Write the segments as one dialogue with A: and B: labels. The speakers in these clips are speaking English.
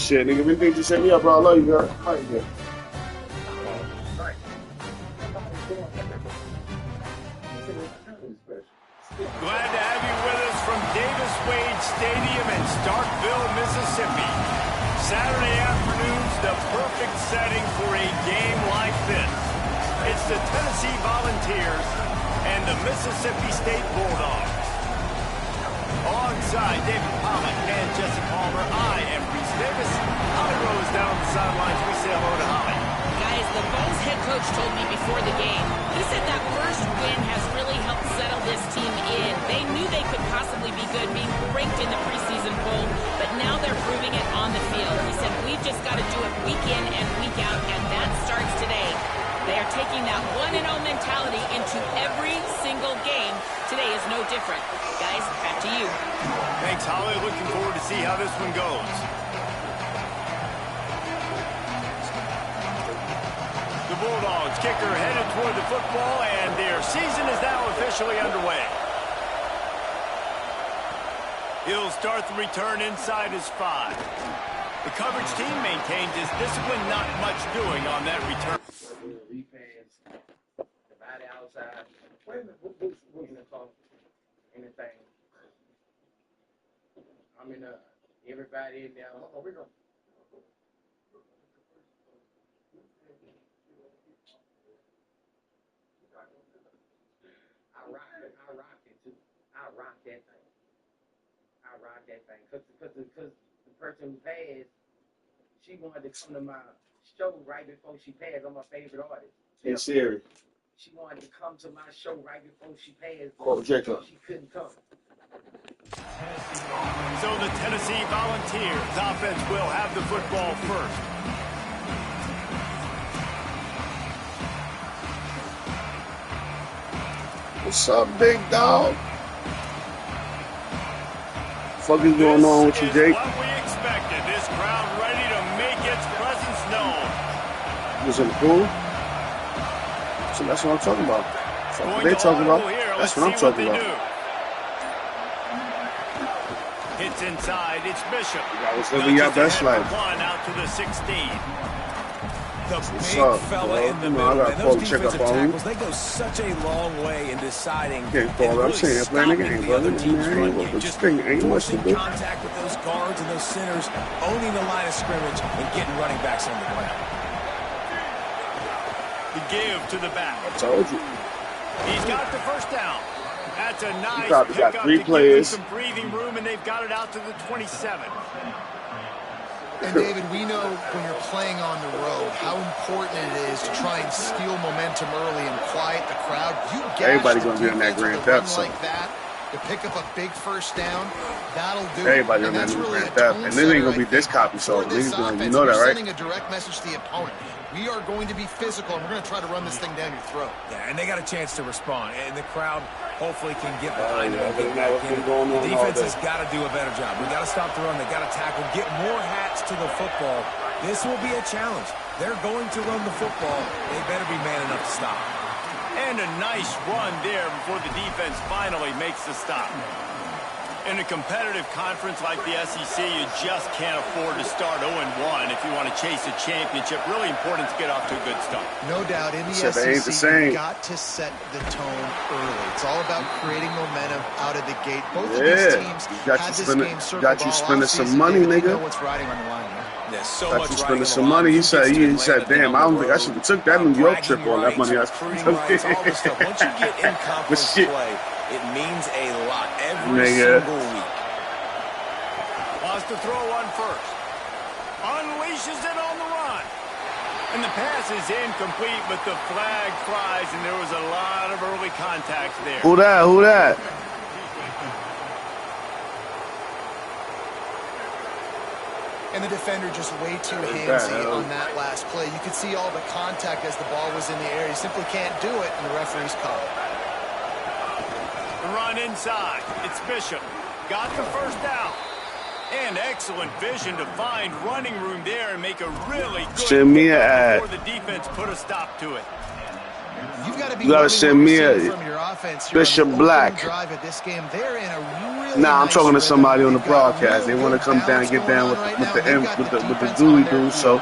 A: Shit, nigga, everything just set me up, bro. I love you, girl. All right, yeah.
B: Glad to have you with us from Davis Wade Stadium in Starkville, Mississippi. Saturday afternoon's the perfect setting for a game like this. It's the Tennessee Volunteers and the Mississippi State Bulldogs. Alongside David Pollock and Jesse Palmer, I am Reese Davis. Holly Rose down on the sidelines. We say hello to Holly.
C: Guys, the Vols head coach told me before the game, he said that first win has really helped settle this team in. They knew they could possibly be good, being ranked in the preseason poll, but now they're proving it on the field. He said, we've just got to do it week in and week out, and that starts today. They are taking that 1-0 mentality into every single game. Today is no different. Guys, back to you.
B: Thanks, Holly. Looking forward to see how this one goes. The Bulldogs kicker headed toward the football, and their season is now officially underway. He'll start the return inside his 5. The coverage team maintains his discipline, not much doing on that return.
D: Defense, divide outside. Wait a minute, who's going to talk anything? I mean, everybody in there. Oh, we're going to. I rock it too. I rock that thing. I rock that thing. Because the person who passed, she wanted to come to my show right before she passed. I'm my favorite artist.
A: Hey, Siri.
D: She wanted to come to my show right before she passed.
A: Call Jacob.
D: She couldn't come.
B: So the Tennessee Volunteers offense will have the football first.
A: What's up, big dog? What is going on with you, Jake?
B: What we expected. This crowd ready to make its presence known.
A: Was it cool? So that's what I'm talking about. That's what they're talking about. That's what I'm talking about.
B: Hits inside. It's Bishop.
A: I was living your best life.
B: One out to the 16.
E: The
A: What's
E: big
A: up,
E: fella
A: bro?
E: in the
A: Come
E: middle,
A: on, I
E: and
A: gotta
E: those
A: check up
E: defensive
A: on him.
E: tackles, they go such a long way in deciding
A: Okay,
E: and
A: Paul, I'm
E: really
A: saying they're playing the
E: stopping
A: game,
E: the
A: brother.
E: other team's
A: Man,
E: run
A: ain't
E: game.
A: what
E: Just
A: thing ain't much to
E: forcing
A: do.
E: contact with those guards and those centers, owning the line of scrimmage, and getting running backs on the ground.
B: The give to the back.
A: I told you.
B: He's got the first down. That's a nice
A: probably got
B: pickup
A: 3
B: to
A: players.
B: give him some breathing room, and they've got it out to the 27.
F: And David, we know when you're playing on the road how important it is to try and steal momentum early and quiet the crowd. You
A: Everybody gonna be on that Grand Theft, so.
F: like that to pick up a big first down. That'll do.
A: Everybody on
F: and
A: that
F: that's
A: new
F: really
A: Grand
F: a
A: Theft.
F: tone
A: And this ain't
F: setter,
A: gonna be
F: I
A: this
F: think,
A: copy, so
F: for this
A: niggas gonna, you
F: offense.
A: know that,
F: You're
A: right?
F: sending a direct message to the opponent. We are going to be physical, and we're going to try to run this thing down your throat.
E: Yeah, and they got a chance to respond, and the crowd hopefully can get behind them and
A: yeah,
E: get back in.
A: going on
E: The
A: all
E: defense
A: day.
E: has got to do a better job. We got to stop the run. They got to tackle, get more hats to the football. This will be a challenge. They're going to run the football. They better be man enough to stop.
B: And a nice run there before the defense finally makes the stop. In a competitive conference like the SEC, you just can't afford to start 0-1 if you want to chase a championship. Really important to get off to a good start.
F: No doubt, in the
A: Except they ain't the
F: SEC,
A: same.
F: you've got to set the tone early. It's all about creating momentum out of the gate. Both of
A: Yeah.
F: these teams had this game circled
A: Got you
F: all
A: spending some
F: offseason.
A: money,
F: David, you know
A: nigga.
F: what's riding on the line here.
E: There's so
A: Got
E: much
A: you
E: riding
A: spending
E: on
A: some
E: the line.
A: money. He
E: Who
A: said,
E: gets to land
A: damn, I
E: down
A: don't
E: the
A: think I
E: road,
A: should have took that New York
E: bragging
A: trip on that
E: rights,
A: money.
E: recruiting rights, all this stuff. Once you get in conference
A: shit.
E: play, it means a lot every
A: Nigga.
E: single week.
B: Wants to throw one first. Unleashes it on the run. And the pass is incomplete, but the flag flies, and there was a lot of early contact there.
A: Who that? Who that?
F: And the defender just way too handsy on that last play. You could see all the contact as the ball was in the air. You simply can't do it, and the referee's called.
B: The run inside. It's Bishop. Got the first down. And excellent vision to find running room there and make a really good
A: Send me
B: pickup
A: an ad.
B: before the defense put a stop to it.
F: You've got to be
A: You gotta send me a
F: from your offense here
A: Bishop
F: on the
A: Black.
F: drive of this game. They're in a really
A: Nah, I'm
F: nice
A: talking to
F: rhythm.
A: somebody on the
F: They've got
A: broadcast. They
F: real
A: want to
F: good
A: come down,
F: balance
A: get down
F: going
A: with
F: on right now.
A: the
F: Defense
A: Zooey
F: on their
A: dude. So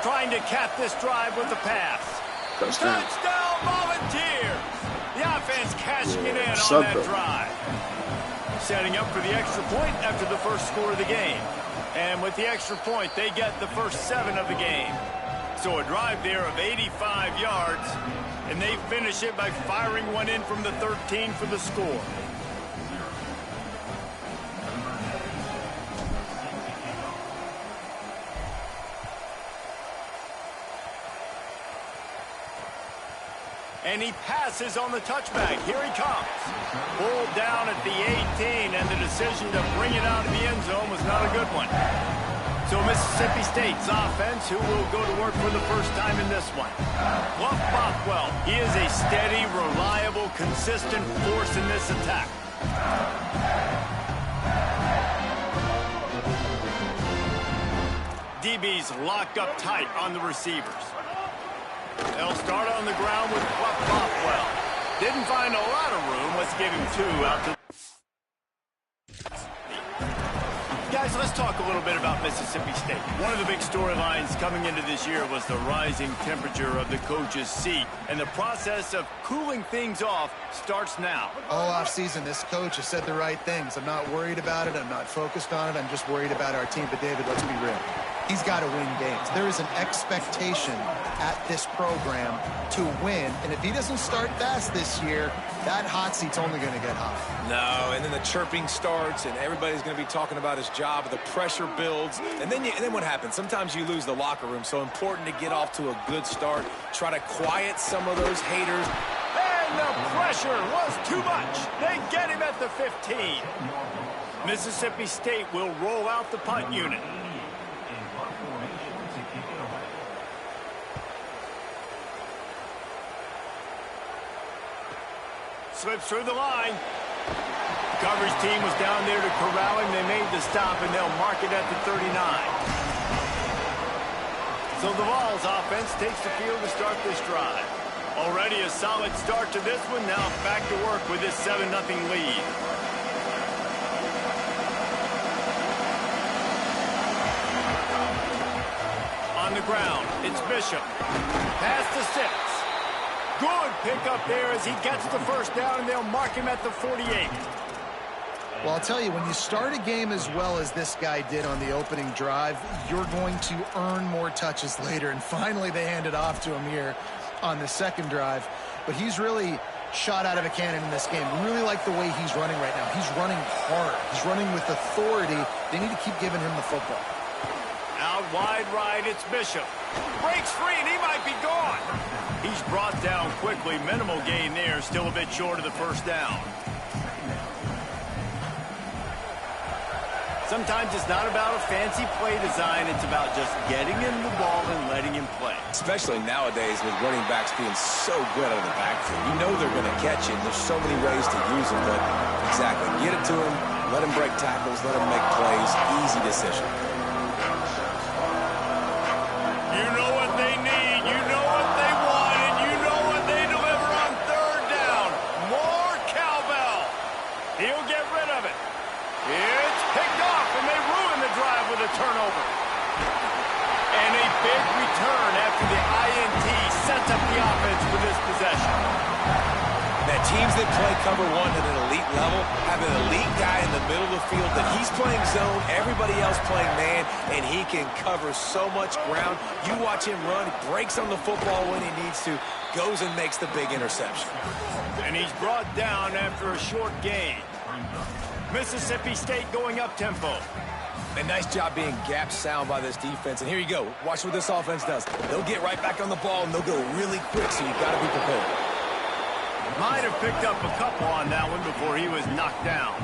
B: Trying to cap this drive with the pass.
A: touchdown.
B: Touchdown Volunteers. The offense cashing it in on
A: Sucker.
B: that drive. Setting up for the extra point after the first score of the game. And with the extra point, they get the first 7 of the game. So a drive there of 85 yards, and they finish it by firing one in from the 13 for the score. And he passes on the touchback. Here he comes. Pulled down at the 18, and the decision to bring it out of the end zone was not a good one. So Mississippi State's offense, who will go to work for the first time in this one. Bluff Bothwell, he is a steady, reliable, consistent force in this attack. DB's locked up tight on the receivers. They'll start on the ground with Bluff Bothwell. Didn't find a lot of room. Let's give him 2 out to... Guys, let's talk a little bit about Mississippi State. One of the big storylines coming into this year was the rising temperature of the coach's seat. And the process of cooling things off starts now.
F: All offseason, this coach has said the right things. I'm not worried about it. I'm not focused on it. I'm just worried about our team. But, David, let's be real. He's got to win games. There is an expectation at this program to win. And if he doesn't start fast this year, that hot seat's only going to get hot.
E: No, and then the chirping starts, and everybody's going to be talking about his job. The pressure builds, and then what happens? Sometimes you lose the locker room. So important to get off to a good start. Try to quiet some of those haters.
B: And the pressure was too much. They get him at the 15. Mississippi State will roll out the punt unit. Slips through the line. Coverage team was down there to corral him. They made the stop, and they'll mark it at the 39. So the Vols offense takes the field to start this drive. Already a solid start to this one. Now back to work with this 7-0 lead. On the ground, it's Bishop. Pass to 6. Good pickup there as he gets the first down, and they'll mark him at the 48.
F: Well, I'll tell you, when you start a game as well as this guy did on the opening drive, you're going to earn more touches later. And finally, they hand it off to him here on the second drive. But he's really shot out of a cannon in this game. Really like the way he's running right now. He's running hard. He's running with authority. They need to keep giving him the football.
B: Out wide right, it's Bishop. Breaks free, and he might be gone. He's brought down quickly. Minimal gain there. Still a bit short of the first down. Sometimes it's not about a fancy play design. It's about just getting him the ball and letting him play.
E: Especially nowadays with running backs being so good out of the backfield. You know they're going to catch him. There's so many ways to use him, but exactly. Get it to him, let him break tackles, let him make plays. Easy decision.
B: You know what they need, you know what they want, and you know what they deliver on third down. More cowbell. He'll get rid of it. It's picked off, and they ruin the drive with a turnover. And a big return after the INT sets up the offense for this possession.
E: Now, teams that play cover 1 at an elite level have an elite guy in the middle of the field that he's playing zone, everybody else playing man, and he can cover so much ground. You watch him run, breaks on the football when he needs to, goes and makes the big interception.
B: And he's brought down after a short gain. Mississippi State going up-tempo.
E: A nice job being gap sound by this defense. And here you go. Watch what this offense does. They'll get right back on the ball, and they'll go really quick, so you've got to be prepared.
B: Might have picked up a couple on that one before he was knocked down.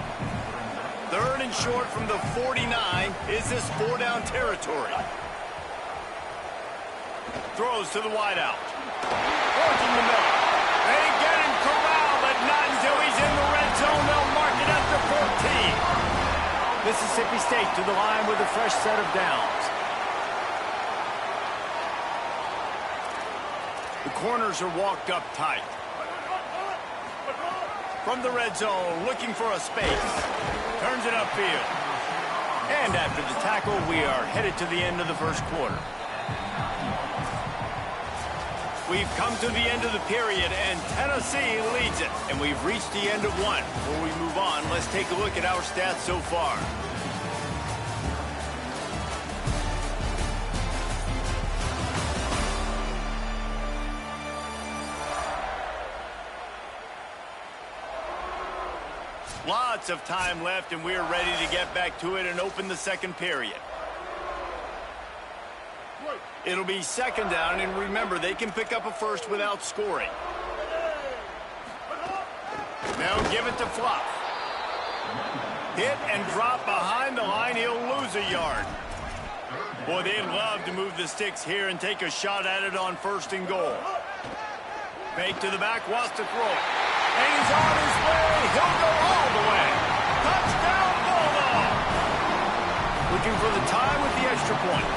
B: Third and short from the 49. Is this 4-down territory? Throws to the wideout. Working the middle. They get him corralled, but not until he's in the red zone. They'll mark it at the 14. Mississippi State to the line with a fresh set of downs. The corners are walked up tight. From the red zone, looking for a space. Turns it upfield. And after the tackle, we are headed to the end of the first quarter. We've come to the end of the period, and Tennessee leads it. And we've reached the end of one. Before we move on, let's take a look at our stats so far. Lots of time left, and we're ready to get back to it and open the second period. It'll be second down, and remember, they can pick up a first without scoring. Now give it to Fluff. Hit and drop behind the line. He'll lose a yard. Boy, they'd love to move the sticks here and take a shot at it on first and goal. Fake to the back, wants to throw it. And he's on his way. He'll go all the way. Touchdown, Bulldog. Looking for the tie with the extra point.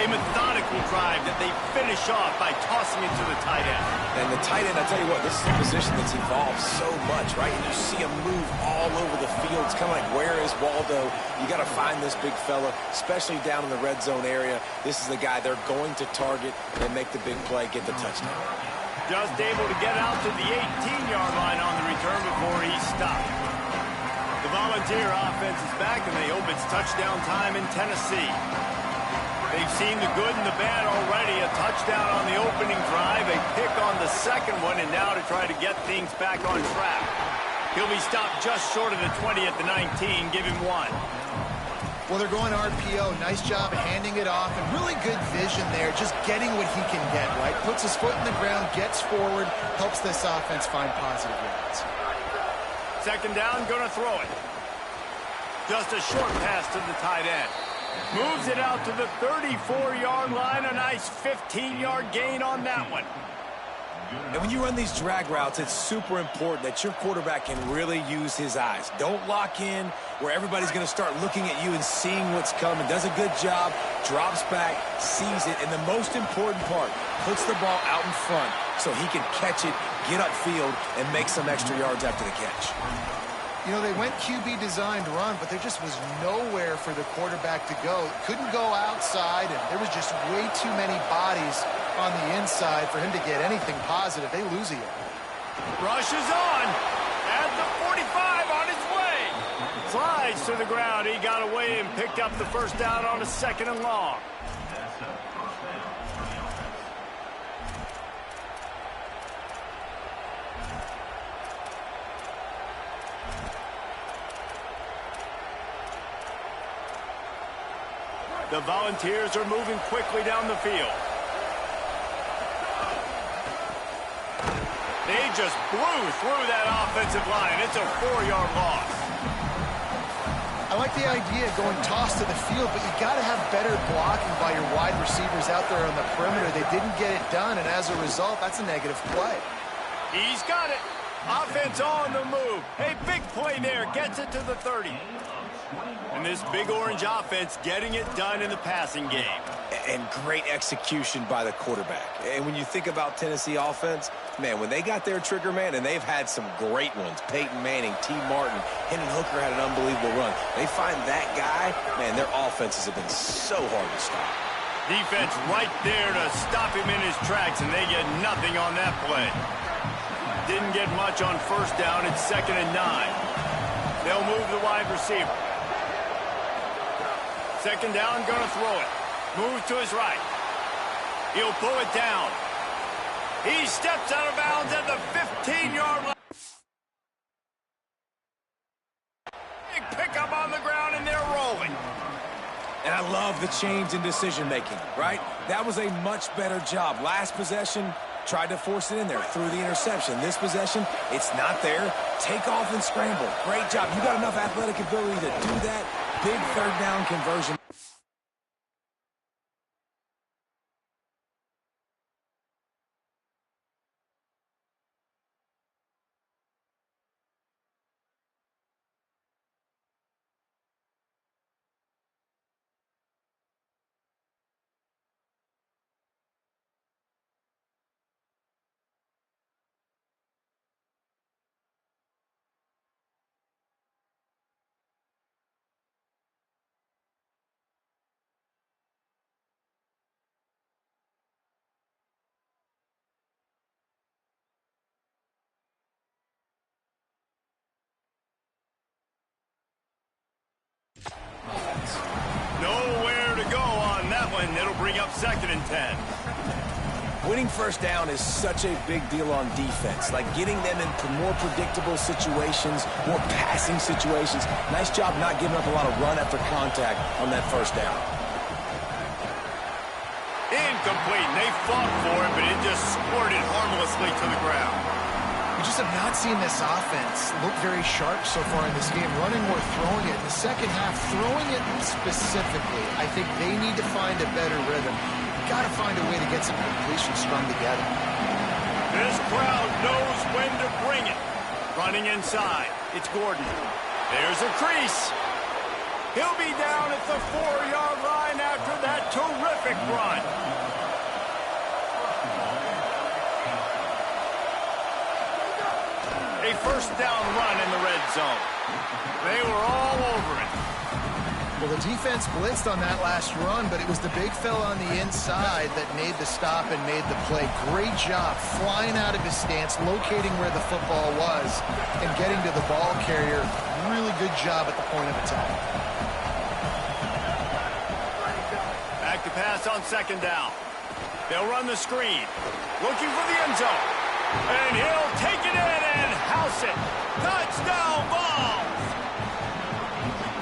B: A methodical drive that they finish off by tossing it to the tight end.
E: And the tight end, I tell you what, this is a position that's evolved so much, right? And you see him move all over the field. It's kind of like, where is Waldo? You got to find this big fella, especially down in the red zone area. This is the guy they're going to target and make the big play, get the touchdown.
B: Just able to get out to the 18-yard line on the return before he stopped. The Volunteer offense is back, and they hope it's touchdown time in Tennessee. They've seen the good and the bad already. A touchdown on the opening drive, a pick on the second one, and now to try to get things back on track. He'll be stopped just short of the 20 at the 19. Give him one.
F: Well, they're going RPO. Nice job handing it off, and really good vision there, just getting what he can get, right? Puts his foot in the ground, gets forward, helps this offense find positive yards.
B: Second down, going to throw it. Just a short pass to the tight end. Moves it out to the 34-yard line. A nice 15-yard gain on that one.
E: And when you run these drag routes, it's super important that your quarterback can really use his eyes. Don't lock in where everybody's going to start looking at you and seeing what's coming. Does a good job, drops back, sees it, and the most important part, puts the ball out in front so he can catch it, get upfield, and make some extra yards after the catch.
F: You know, they went QB designed run, but there just was nowhere for the quarterback to go. Couldn't go outside, and there was just way too many bodies on the inside for him to get anything positive. They lose a yard.
B: Rush is on. At the 45 on his way. Slides to the ground. He got away and picked up the first down on a second and long. The Volunteers are moving quickly down the field. They just blew through that offensive line. It's a 4-yard loss.
F: I like the idea of going toss to the field, but you got to have better blocking by your wide receivers out there on the perimeter. They didn't get it done, and as a result, that's a negative play.
B: He's got it. Offense on the move. A big play there. Gets it to the 30. And this big orange offense getting it done in the passing game.
E: And great execution by the quarterback. And when you think about Tennessee offense, man, when they got their trigger man, and they've had some great ones, Peyton Manning, T. Martin, Hendon Hooker had an unbelievable run. They find that guy, man, their offenses have been so hard to stop.
B: Defense right there to stop him in his tracks, and they get nothing on that play. Didn't get much on first down. It's 2nd and 9. They'll move the wide receiver. Second down, going to throw it. Moves to his right. He'll pull it down. He steps out of bounds at the 15-yard line. Big pickup on the ground, and they're rolling.
E: And I love the change in decision-making, right? That was a much better job. Last possession, tried to force it in there through the interception. This possession, it's not there. Take off and scramble. Great job. You got enough athletic ability to do that. Big third down conversion.
B: and it'll bring up 2nd and 10.
E: Winning first down is such a big deal on defense, like getting them into more predictable situations, more passing situations. Nice job not giving up a lot of run after contact on that first down.
B: Incomplete. They fought for it, but it just squirted harmlessly to the ground.
F: We just have not seen this offense look very sharp so far in this game, running or throwing it. In the second half, throwing it specifically, I think they need to find a better rhythm. Got to find a way to get some completions strung together.
B: This crowd knows when to bring it. Running inside, it's Gordon. There's a crease. He'll be down at the 4-yard line after that terrific run. A first down run in the red zone. They were all over it.
F: Well, the defense blitzed on that last run, but it was the big fella on the inside that made the stop and made the play. Great job flying out of his stance, locating where the football was, and getting to the ball carrier. Really good job at the point of attack.
B: Back to pass on 2nd down. They'll run the screen. Looking for the end zone. And he'll take it in and house it. Touchdown ball!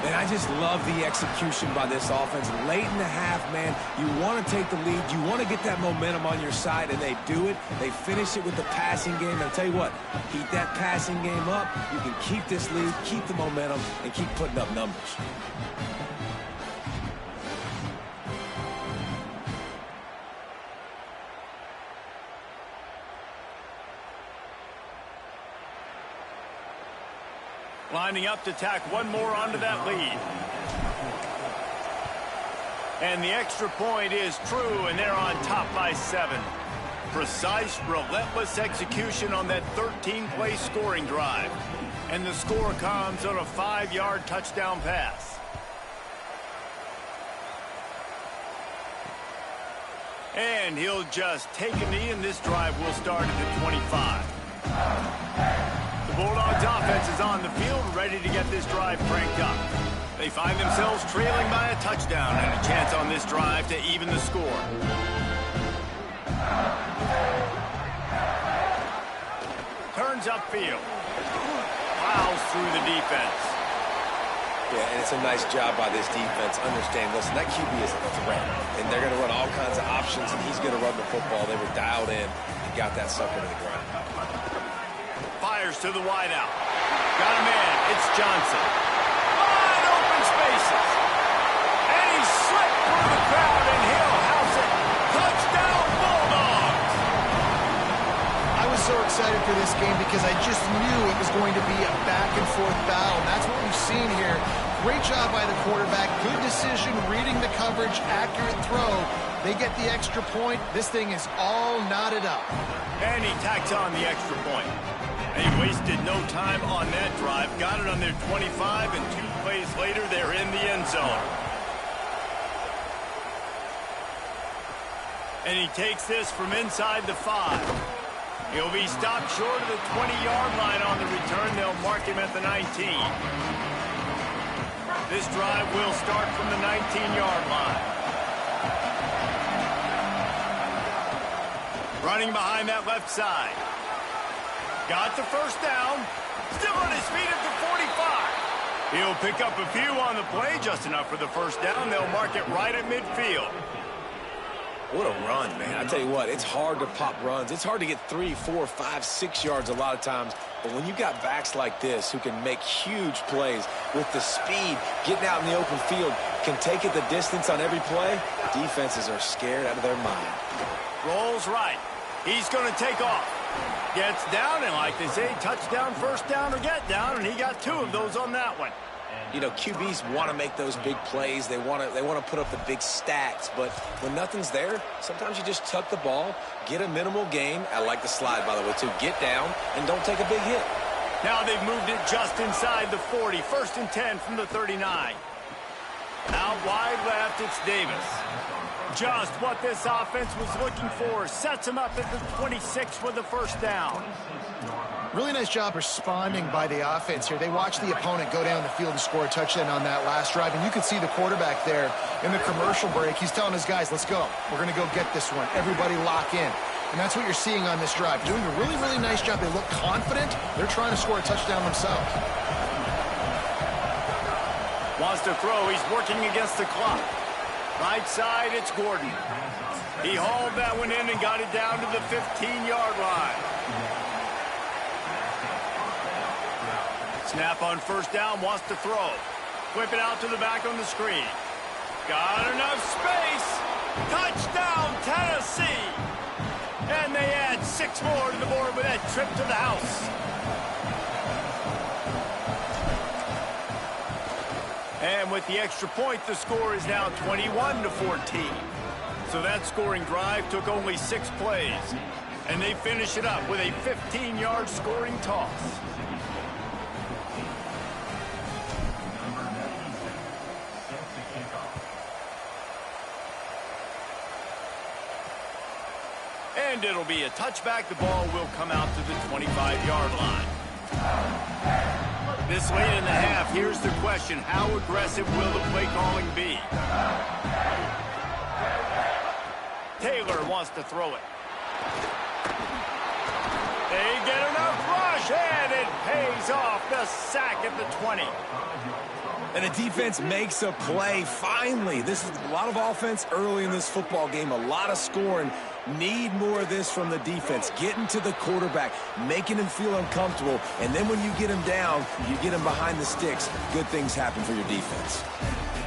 E: And I just love the execution by this offense. Late in the half, man, you want to take the lead. You want to get that momentum on your side, and they do it. They finish it with the passing game. And I'll tell you what, keep that passing game up. You can keep this lead, keep the momentum, and keep putting up numbers.
B: Lining up to tack one more onto that lead. And the extra point is true, and they're on top by 7. Precise, relentless execution on that 13-play scoring drive. And the score comes on a 5-yard touchdown pass. And he'll just take a knee, and this drive will start at the 25. The Bulldogs offense is on the field, ready to get this drive cranked up. They find themselves trailing by a touchdown and a chance on this drive to even the score. Turns upfield. Plows through the defense.
E: Yeah, and it's a nice job by this defense. Understand, listen, that QB is a threat, and they're going to run all kinds of options, and he's going to run the football. They were dialed in and got that sucker to the ground.
B: Fires to the wideout. Got a man. It's Johnson. Wide open spaces. And he slipped through the crowd, and he'll house it. Touchdown, Bulldogs!
F: I was so excited for this game because I just knew it was going to be a back-and-forth battle, and that's what we've seen here. Great job by the quarterback. Good decision, reading the coverage, accurate throw. They get the extra point. This thing is all knotted up.
B: And he tacks on the extra point. They wasted no time on that drive. Got it on their 25, and 2 plays later, they're in the end zone. And he takes this from inside the 5. He'll be stopped short of the 20-yard line on the return. They'll mark him at the 19. This drive will start from the 19-yard line. Running behind that left side. Got the first down. Still on his feet at the 45. He'll pick up a few on the play, just enough for the first down. They'll mark it right at midfield.
E: What a run, man. I tell you what, it's hard to pop runs. It's hard to get 3, 4, 5, 6 yards a lot of times. But when you got backs like this who can make huge plays with the speed, getting out in the open field, can take it the distance on every play, defenses are scared out of their mind.
B: Rolls right. He's going to take off. Gets down, and like they say, touchdown, first down, or get down, and he got 2 of those on that one.
E: You know, QBs want to make those big plays. They want to put up the big stats. But when nothing's there, sometimes you just tuck the ball, get a minimal gain. I like the slide, by the way, too. Get down and don't take a big hit.
B: Now they've moved it just inside the 40. 1st and 10 from the 39. Out wide left, it's Davis. Just what this offense was looking for. Sets him up at the 26 with the first down.
F: Really nice job responding by the offense here. They watched the opponent go down the field and score a touchdown on that last drive, and you could see the quarterback there in the commercial break. He's telling his guys, let's go. We're going to go get this one. Everybody lock in. And that's what you're seeing on this drive. Doing a really, really nice job. They look confident. They're trying to score a touchdown themselves.
B: Wants to throw. He's working against the clock. Right side, it's Gordon. He hauled that one in and got it down to the 15-yard line. Snap on first down, wants to throw. Whip it out to the back on the screen. Got enough space. Touchdown, Tennessee. And they add 6 more to the board with that trip to the house. And with the extra point, the score is now 21-14. So that scoring drive took only 6 plays. And they finish it up with a 15-yard scoring toss. And it'll be a touchback. The ball will come out to the 25-yard line. This late in the half, here's the question. How aggressive will the play calling be? Taylor wants to throw it. They get enough rush, and it pays off. The sack at the 20.
E: And the defense makes a play, finally. This is a lot of offense early in this football game, a lot of scoring. Need more of this from the defense. Getting to the quarterback, making him feel uncomfortable, and then when you get him down, you get him behind the sticks. Good things happen for your defense.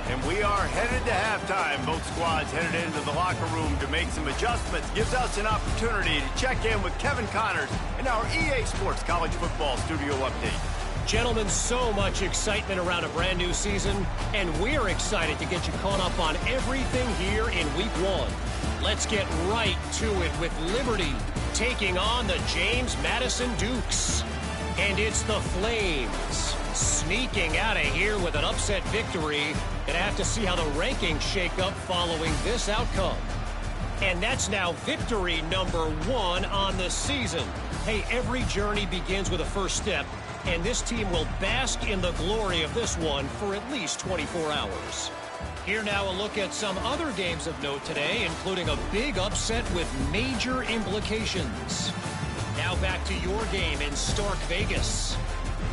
B: And we are headed to halftime. Both squads headed into the locker room to make some adjustments. Gives us an opportunity to check in with Kevin Connors in our EA Sports College Football Studio Update.
G: Gentlemen, so much excitement around a brand new season, and we're excited to get you caught up on everything here in Week 1. Let's get right to it with Liberty taking on the James Madison Dukes. And it's the Flames sneaking out of here with an upset victory. Gonna have to see how the rankings shake up following this outcome. And that's now victory number 1 on the season. Hey, every journey begins with a first step, and this team will bask in the glory of this one for at least 24 hours. Here now a look at some other games of note today, including a big upset with major implications. Now back to your game in Stark Vegas.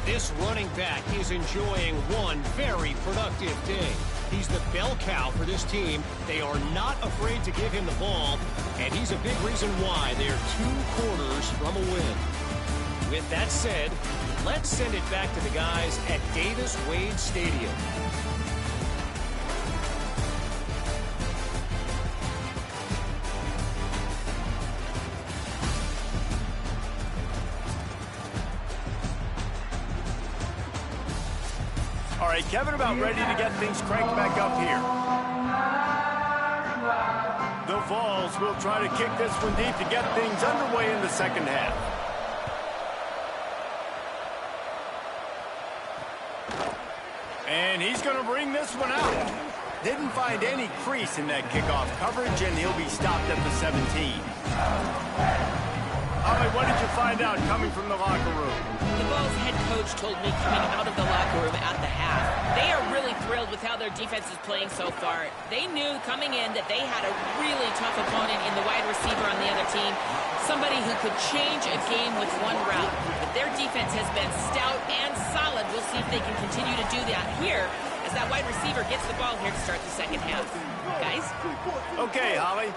G: This running back is enjoying one very productive day. He's the bell cow for this team. They are not afraid to give him the ball, and he's a big reason why they're 2 quarters from a win. With that said, let's send it back to the guys at Davis-Wade Stadium.
B: All right, Kevin, about ready to get things cranked back up here. The Vols will try to kick this one deep to get things underway in the second half. And he's going to bring this one out. Didn't find any crease in that kickoff coverage, and he'll be stopped at the 17. All right, what did you find out coming from the locker room?
C: The Vols head coach told me coming out of the locker room at the half, they are really thrilled with how their defense is playing so far. They knew coming in that they had a really tough opponent in the wide receiver on the other team, somebody who could change a game with one route. But their defense has been stout and solid. We'll see if they can continue to do that here as that wide receiver gets the ball here to start the second half. Guys?
B: Okay, Holly.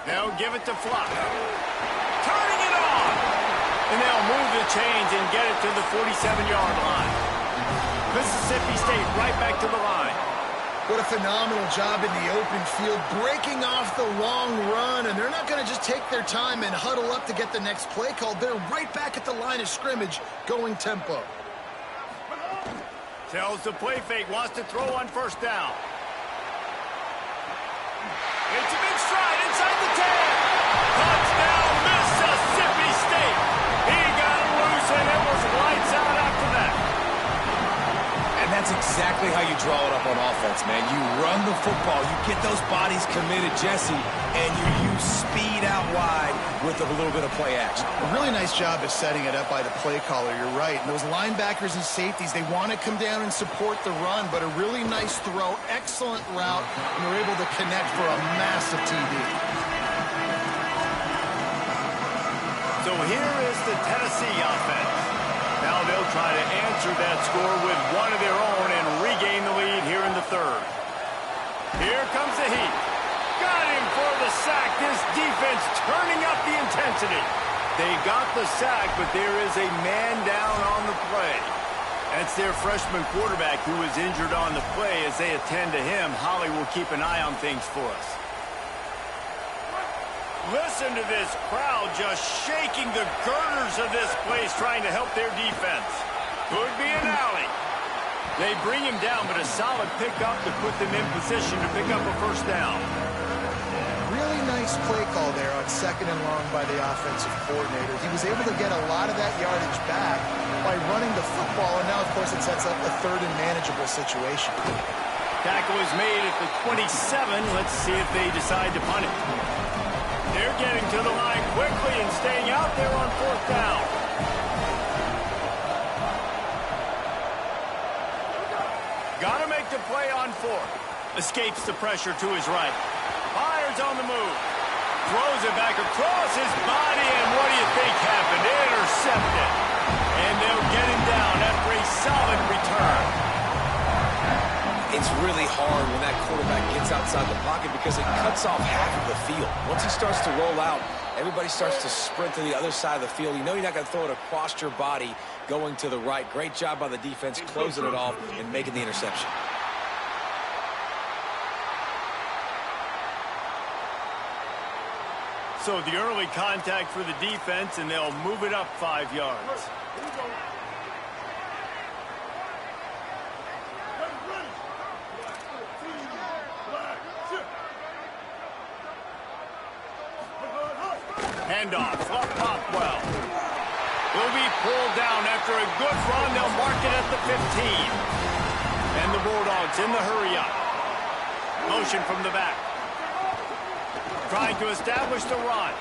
B: Now give it to Flock. Turning it on! And they'll move the chains and get it to the 47-yard line. Mississippi State right back to the line.
F: What a phenomenal job in the open field, breaking off the long run, and they're not going to just take their time and huddle up to get the next play called. They're right back at the line of scrimmage, going tempo.
B: Tells the play fake, wants to throw on first down. It's a big stride inside the 10. Touchdown, Mississippi State. He got it loose, and it was lights out after that.
E: And that's exactly how you draw it up on offense, man. You run the football, you get those bodies committed, Jesse, and you use speed out wide with a little bit of play action.
F: A really nice job of setting it up by the play caller, you're right. And those linebackers and safeties, they want to come down and support the run, but a really nice throw, excellent route, and they're able to connect for a massive TD.
B: So here is the Tennessee offense. Now they'll try to answer that score with one of their own and regain the lead here in the third. Here comes the heat. Got him for the sack. This defense turning up the intensity. They got the sack, but there is a man down on the play. That's their freshman quarterback who was injured on the play. As they attend to him, Holly will keep an eye on things for us. Listen to this crowd just shaking the girders of this place, trying to help their defense. Could be an alley. They bring him down, but a solid pickup to put them in position to pick up a first down.
F: Really nice play call there on 2nd and long by the offensive coordinator. He was able to get a lot of that yardage back by running the football, and now, of course, it sets up a 3rd and manageable situation.
B: Tackle is made at the 27. Let's see if they decide to punt it. They're getting to the line quickly and staying out there on 4th down. Got to make the play on 4th. Escapes the pressure to his right. Fires on the move. Throws it back across his body, and what do you think happened? Intercepted. And they'll get him down after a solid return.
E: It's really hard when that quarterback gets outside the pocket because it cuts off half of the field. Once he starts to roll out, everybody starts to sprint to the other side of the field. You know you're not going to throw it across your body going to the right. Great job by the defense closing it off and making the interception.
B: So the early contact for the defense, and they'll move it up 5 yards. Handoff, flop pop well. He'll be pulled down after a good run. They'll mark it at the 15. And the Bulldogs in the hurry up. Motion from the back. Trying to establish the run.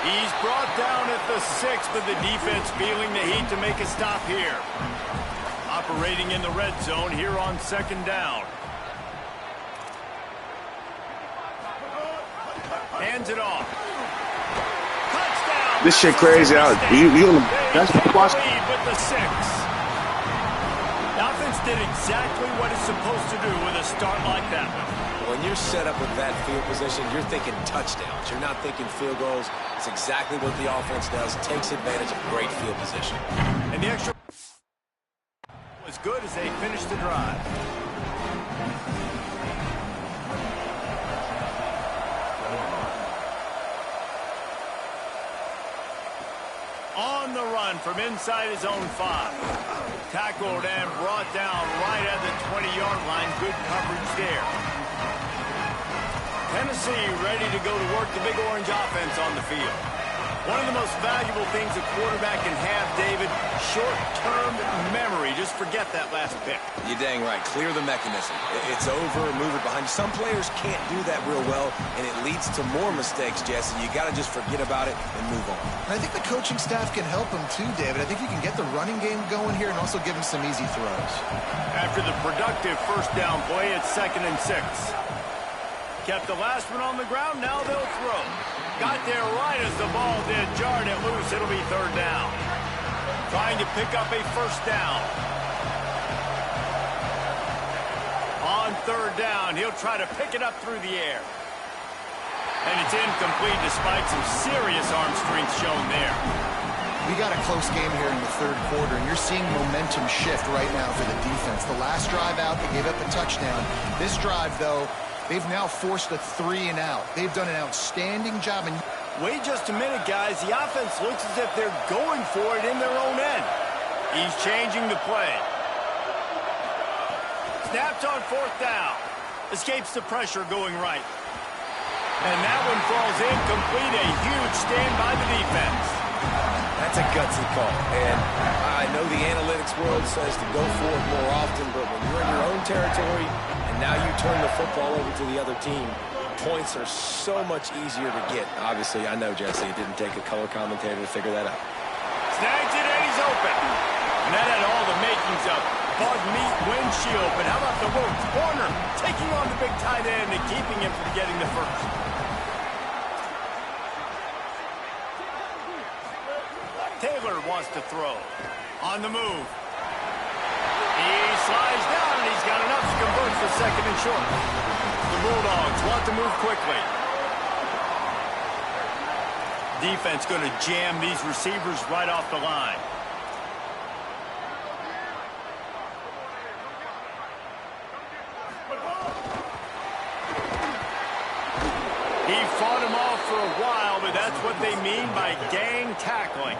B: He's brought down at the 6, but the defense feeling the heat to make a stop here. Operating in the red zone here on 2nd down. Hands it off. Touchdown.
A: This shit crazy out. That's the watch.
B: With the 6. The offense did exactly what it's supposed to do with a start like that one.
E: When you're set up with that field position, you're thinking touchdowns. You're not thinking field goals. It's exactly what the offense does. Takes advantage of great field position.
B: And the extra was good as they finished the drive. On the run from inside his own 5. Tackled and brought down right at the 20-yard line. Good coverage there. Tennessee ready to go to work the Big Orange offense on the field. One of the most valuable things a quarterback can have, David, short-term memory. Just forget that last pick.
E: You're dang right. Clear the mechanism. It's over, move it behind you. Some players can't do that real well, and it leads to more mistakes, Jesse. You got to just forget about it and move on.
F: And I think the coaching staff can help him too, David. I think you can get the running game going here and also give him some easy throws.
B: After the productive first down play, it's 2nd and 6. Kept the last one on the ground, now they'll throw. Got there right as the ball did, jarred it loose, it'll be 3rd down. Trying to pick up a first down. On 3rd down, he'll try to pick it up through the air. And it's incomplete despite some serious arm strength shown there.
F: We got a close game here in the 3rd quarter, and you're seeing momentum shift right now for the defense. The last drive out, they gave up a touchdown. This drive, though, they've now forced a 3 and out. They've done an outstanding job. And
B: wait just a minute, guys. The offense looks as if they're going for it in their own end. He's changing the play. Snaps on 4th down. Escapes the pressure going right. And that one falls incomplete. A huge stand by the defense.
E: That's a gutsy call. And I know the analytics world says to go for it more often, but when you're in your own territory and now you turn the football over to the other team, points are so much easier to get. Obviously, I know, Jesse, it didn't take a color commentator to figure that out.
B: Snags it and he's open. And that had all the makings of bug meat windshield. But how about the ropes? Warner taking on the big tight end and keeping him from getting the first. Taylor wants to throw. On the move. He slides down and he's got enough to convert for second and short. The Bulldogs want to move quickly. Defense going to jam these receivers right off the line. He fought him off for a while, but that's what they mean by gang tackling.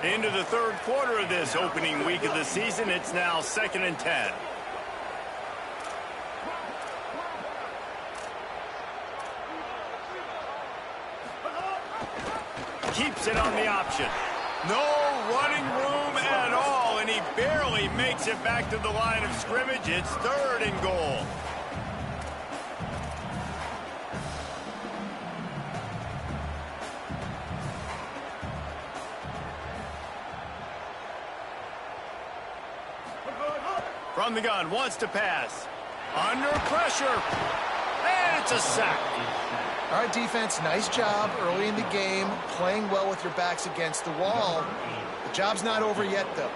B: Into the third quarter of this opening week of the season, it's now 2nd and 10. Keeps it on the option. No running room at all, and he barely makes it back to the line of scrimmage. It's 3rd and goal. From the gun, wants to pass. Under pressure. And it's a sack.
F: All right, defense, nice job early in the game, playing well with your backs against the wall. The job's not over yet, though.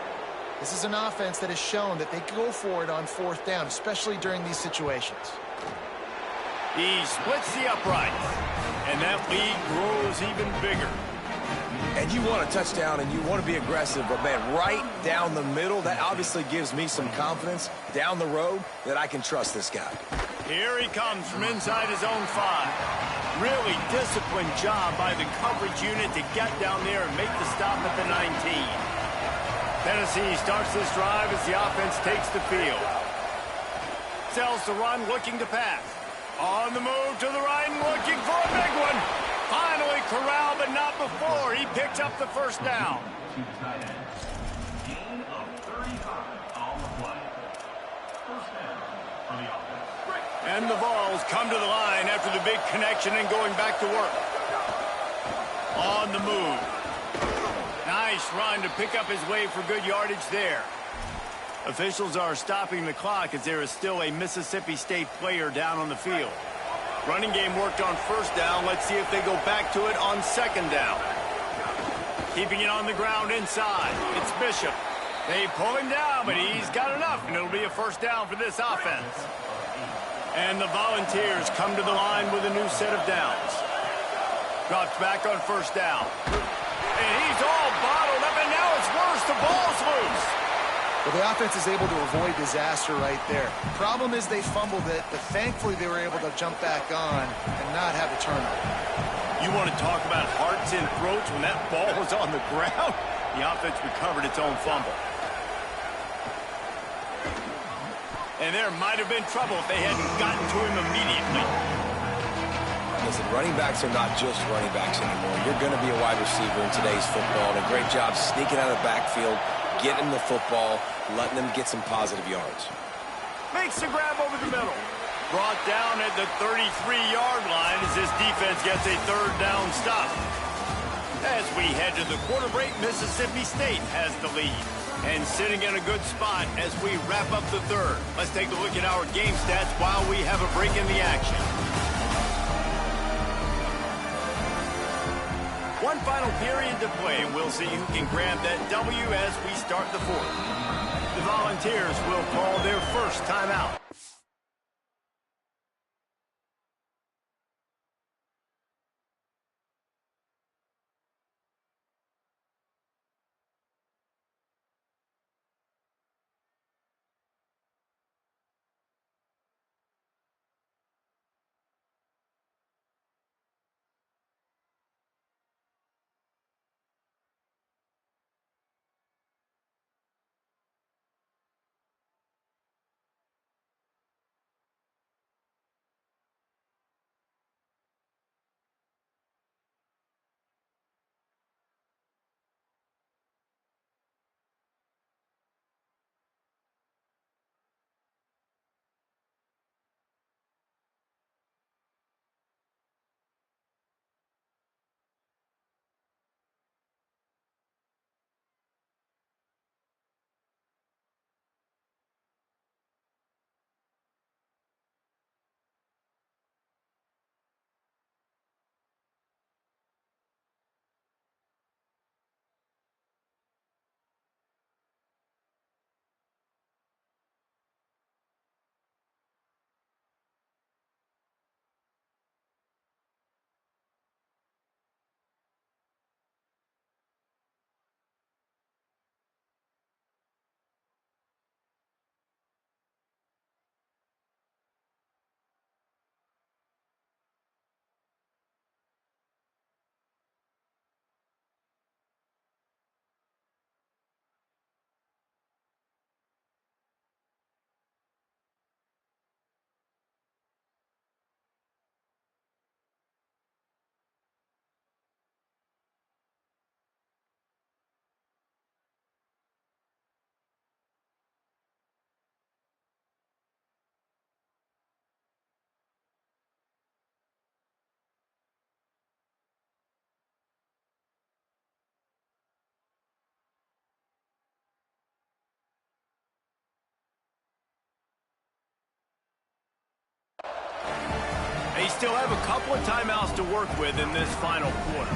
F: This is an offense that has shown that they can go for it on 4th down, especially during these situations.
B: He splits the uprights, and that lead grows even bigger.
E: And you want a touchdown and you want to be aggressive, but, man, right down the middle, that obviously gives me some confidence down the road that I can trust this guy.
B: Here he comes from inside his own 5. Really disciplined job by the coverage unit to get down there and make the stop at the 19. Tennessee starts this drive as the offense takes the field. Sells the run, looking to pass. On the move to the right and looking for a big one. Finally corralled, but not before. He picks up the first down.
H: Gain of 35 on the play. First down for the offense.
B: And the balls come to the line after the big connection and going back to work. On the move. Nice run to pick up his way for good yardage there. Officials are stopping the clock as there is still a Mississippi State player down on the field. Running game worked on 1st down. Let's see if they go back to it on 2nd down. Keeping it on the ground inside. It's Bishop. They pull him down, but he's got enough, and it'll be a 1st down for this offense. And the Volunteers come to the line with a new set of downs. Drops back on 1st down. And he's all bottled up, and now it's worse. The ball's loose.
F: Well, the offense is able to avoid disaster right there. Problem is they fumbled it, but thankfully they were able to jump back on and not have a turnover.
B: You want to talk about hearts and throats when that ball was on the ground? The offense recovered its own fumble. And there might have been trouble if they hadn't gotten to him immediately.
E: Listen, running backs are not just running backs anymore. You're going to be a wide receiver in today's football, and a great job sneaking out of the backfield, getting the football, letting them get some positive yards.
B: Makes the grab over the middle. Brought down at the 33-yard line as this defense gets a 3rd down stop. As we head to the quarter break, Mississippi State has the lead. And sitting in a good spot as we wrap up the 3rd. Let's take a look at our game stats while we have a break in the action. One final period to play. We'll see who can grab that W as we start the 4th. The Volunteers will call their first timeout. They still have a couple of timeouts to work with in this final quarter.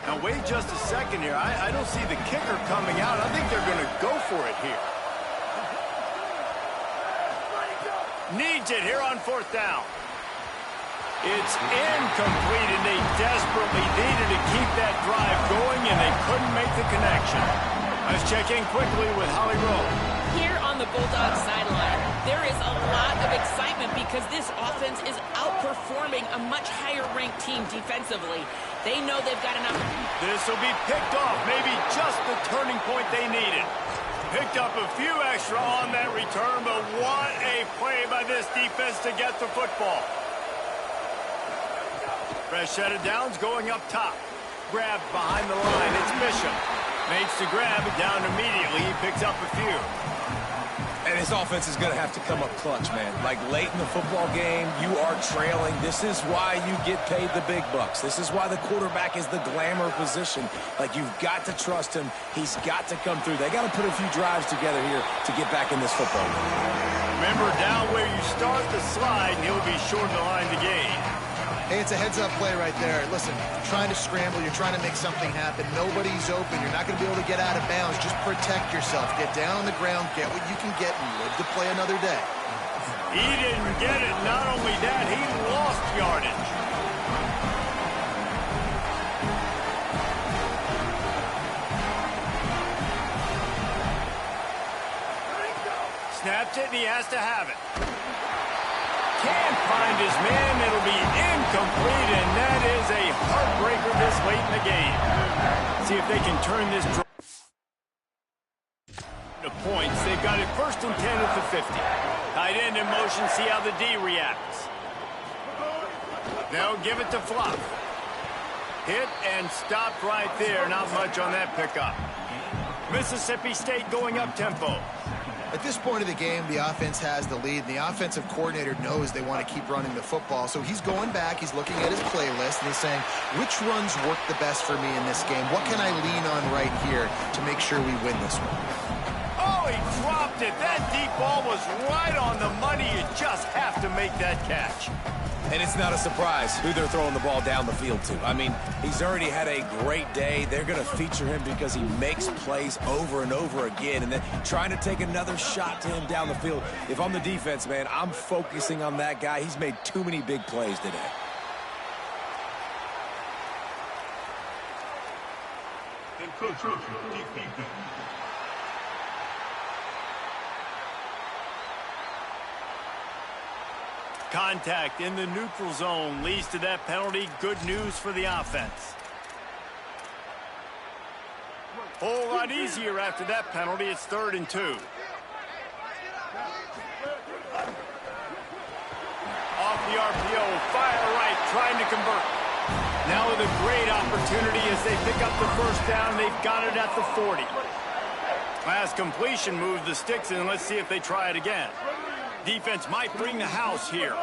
B: Now wait just a second here. I don't see the kicker coming out. I think they're going to go for it here. Needs it here on 4th down. It's incomplete, and they desperately needed to keep that drive going, and they couldn't make the connection. Let's check in quickly with Holly Rowe.
C: Here on the Bulldogs sideline, there is a lot of excitement because this offense is outperforming a much higher-ranked team defensively. They know they've got enough.
B: This will be picked off, maybe just the turning point they needed. Picked up a few extra on that return, but what a play by this defense to get the football. Fresh set of downs going up top. Grabbed behind the line. It's Bishop. Makes the grab it down immediately. He picks up a few.
E: And his offense is going to have to come up clutch, man. Like late in the football game, you are trailing. This is why you get paid the big bucks. This is why the quarterback is the glamour position. Like, you've got to trust him. He's got to come through. They got to put a few drives together here to get back in this football game.
B: Remember, down where you start the slide, and he'll be short of the line to gain.
F: Hey, it's a heads-up play right there. Listen, you're trying to scramble. You're trying to make something happen. Nobody's open. You're not going to be able to get out of bounds. Just protect yourself. Get down on the ground. Get what you can get and live to play another day.
B: He didn't get it. Not only that, he lost yardage. Snaps it, and he has to have it. Can't find his man. It'll be incomplete, and that is a heartbreaker this late in the game. See if they can turn this to points. They've got it 1st and 10 at the 50. Tight end in motion. See how the D reacts. They'll give it to Fluff. Hit and stopped right there. Not much on that pickup. Mississippi State going up tempo.
F: At this point of the game, the offense has the lead, and the offensive coordinator knows they want to keep running the football. So he's going back, he's looking at his playlist, and he's saying, which runs work the best for me in this game? What can I lean on right here to make sure we win this one?
B: Oh, he dropped it. That deep ball was right on the money. You just have to make that catch.
E: And it's not a surprise who they're throwing the ball down the field to. I mean, he's already had a great day. They're going to feature him because he makes plays over and over again. And then trying to take another shot to him down the field. If I'm the defense, man, I'm focusing on that guy. He's made too many big plays today.
B: Contact in the neutral zone leads to that penalty. Good news for the offense. Whole lot easier after that penalty. It's 3rd and 2. Off the RPO, fire right, trying to convert. Now with a great opportunity as they pick up the 1st down. They've got it at the 40. Last completion moved the sticks in. Let's see if they try it again. Defense might bring the house here.